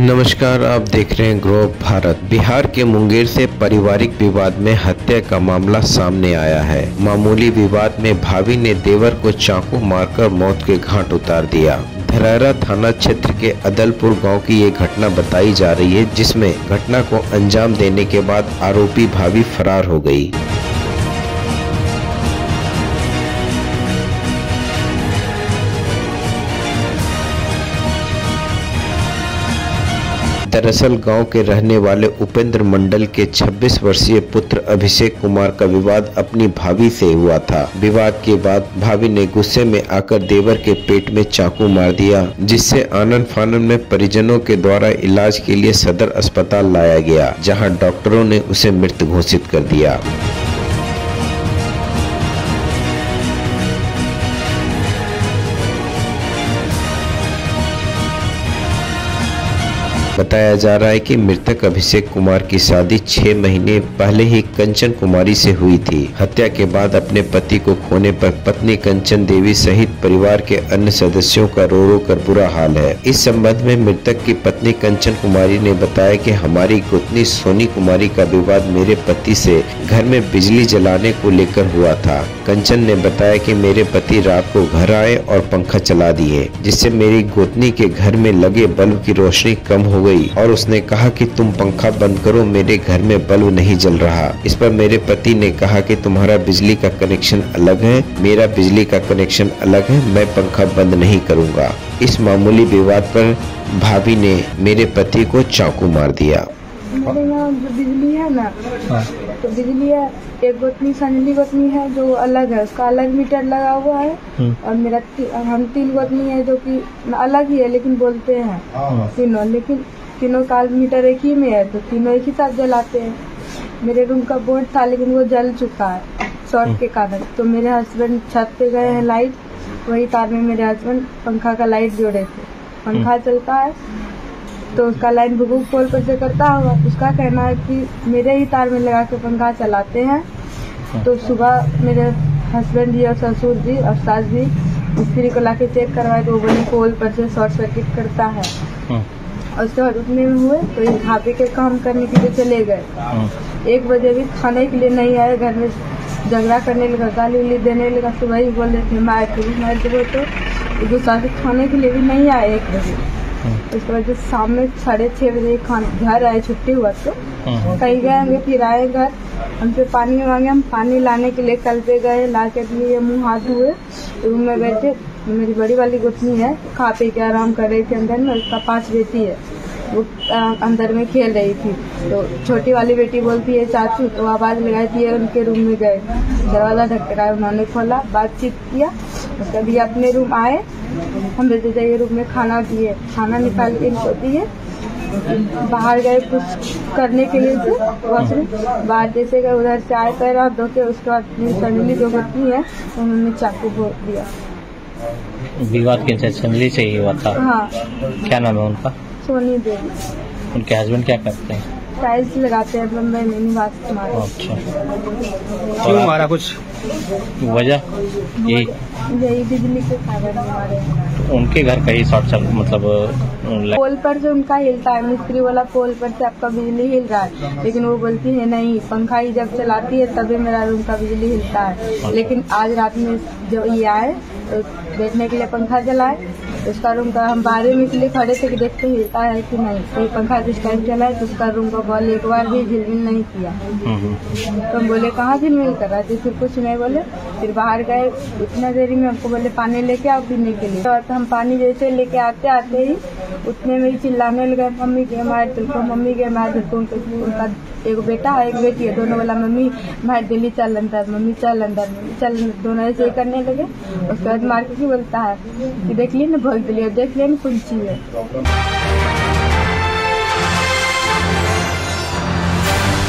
नमस्कार, आप देख रहे हैं ग्रोव भारत। बिहार के मुंगेर से पारिवारिक विवाद में हत्या का मामला सामने आया है। मामूली विवाद में भाभी ने देवर को चाकू मारकर मौत के घाट उतार दिया। धरहरा थाना क्षेत्र के अदलपुर गांव की ये घटना बताई जा रही है, जिसमें घटना को अंजाम देने के बाद आरोपी भाभी फरार हो गई। दरअसल गांव के रहने वाले उपेंद्र मंडल के 26 वर्षीय पुत्र अभिषेक कुमार का विवाद अपनी भाभी से हुआ था। विवाद के बाद भाभी ने गुस्से में आकर देवर के पेट में चाकू मार दिया, जिससे आनन फानन में परिजनों के द्वारा इलाज के लिए सदर अस्पताल लाया गया, जहां डॉक्टरों ने उसे मृत घोषित कर दिया। बताया जा रहा है कि मृतक अभिषेक कुमार की शादी 6 महीने पहले ही कंचन कुमारी से हुई थी। हत्या के बाद अपने पति को खोने पर पत्नी कंचन देवी सहित परिवार के अन्य सदस्यों का रो रो कर बुरा हाल है। इस संबंध में मृतक की पत्नी कंचन कुमारी ने बताया कि हमारी गोतनी सोनी कुमारी का विवाद मेरे पति से घर में बिजली जलाने को लेकर हुआ था। कंचन ने बताया कि मेरे पति रात को घर आए और पंखा चला दिए, जिससे मेरी गोतनी के घर में लगे बल्ब की रोशनी कम हो गई और उसने कहा कि तुम पंखा बंद करो, मेरे घर में बल्ब नहीं जल रहा। इस पर मेरे पति ने कहा कि तुम्हारा बिजली का कनेक्शन अलग है, मेरा बिजली का कनेक्शन अलग है, मैं पंखा बंद नहीं करूंगा। इस मामूली विवाद पर भाभी ने मेरे पति को चाकू मार दिया। मेरे यहाँ जो बिजली है ना, तो बिजली है, एक गोतनी संजली गोतनी है जो अलग है, उसका अलग मीटर लगा हुआ है, और मेरा हम 3 गोतनी है जो कि अलग ही है लेकिन बोलते हैं तीनों, लेकिन तीनों का मीटर एक ही में है, तो तीनों एक ही साथ जलाते हैं। मेरे रूम का बोर्ड था लेकिन वो जल चुका है शॉर्ट के कारण, तो मेरे हस्बैंड छत पे गए हैं लाइट, वही तार में मेरे हस्बैंड पंखा का लाइट जोड़े थे। पंखा चलता है तो उसका लाइन भुगुक पोल पर से करता होगा। उसका कहना है कि मेरे ही तार में लगा के पंखा चलाते हैं। तो सुबह मेरे हस्बैंड जी और ससुर जी और सास जी मिस्त्री को लाके चेक करवाए, तो वो बोली पोल पर से शॉर्ट सर्किट करता है। और उसके बाद उतने में हुए तो ये भाभी के काम करने के लिए चले गए। 1 बजे भी खाने के लिए नहीं आए, घर में झगड़ा करने लगा, गाली उली देने लगा। सुबह ही बोल रहे थे मार देवो, तो गुस्सा से खाने के लिए भी नहीं आए 1 बजे। उसके बाद शाम में 6:30 बजे घर आए, छुट्टी हुआ तो कहीं गए होंगे, फिर आए घर, हमसे पानी मांगे, हम पानी लाने के लिए कल पे गए, ला के लिए मुँह हाथ धुए, रूम में बैठे। मेरी बड़ी वाली गोतनी है, खा पी के आराम कर रही थी अंदर में, उसका 5 बेटी है, वो अंदर में खेल रही थी। तो छोटी वाली बेटी बोलती है चाचू, तो आवाज लगाई थी, उनके रूम में गए, दरवाजा ढकढकाया, उन्होंने खोला, बातचीत किया। उसके बाद अपने रूम आए, हम बेटे जाइए रूम में खाना दिए, खाना निकाल के इनको दिए। बाहर गए कुछ करने के लिए थे वॉशरूम, बाहर जैसे गए उधर से आए पैर हाथ धो के, उसके बाद मेरी संजली जो गोतनी है उन्होंने चाकू भोंक दिया। विवाद किन से संजली से ही हुआ था? हाँ। क्या नाम है उनका? सोनी देवी। उनके हस्बैंड क्या करते हैं? टाइल्स लगाते हैं बम्बई में, निवास कुमार। अच्छा, क्यों मारा? कुछ वजह? यही बिजली के कारण हमारे। उनके घर का ही शॉर्ट सर्किट मतलब पोल पर से उनका हिलता है, मिस्त्री वाला पोल पर से आपका बिजली हिल रहा है, लेकिन वो बोलती है नहीं, पंखा ही जब चलाती है तभी मेरा रूम का बिजली हिलता है। लेकिन आज रात में जब ये आए तो बैठने के लिए पंखा जलाए, उसका रूम का हम बाहर में इसलिए खड़े थे कि देखते हिलता है कि नहीं, तो पंखा जिस टाइम चला है तो उसका रूम का बॉल एक बार भी झिलमिल नहीं किया। तो हम बोले कहाँ झिलमिल कर रहा थे, फिर कुछ नहीं बोले। फिर बाहर गए, इतना देरी में हमको बोले पानी लेके आओ पीने के लिए, तो हम पानी जैसे लेके आते ही उतने में ही चिल्लाने लगे, मम्मी के मार तुमको, मम्मी के मार तुमको। उनका एक बेटा है एक बेटी है, दोनों वाला मम्मी मार दिल्ली चल अंदर, मम्मी चल अंदर, मम्मी चल, दोनों ऐसे करने लगे। उसके बाद मार के बोलता है कि देख ली ना भोग दिली, देख लिया ना कुंची है।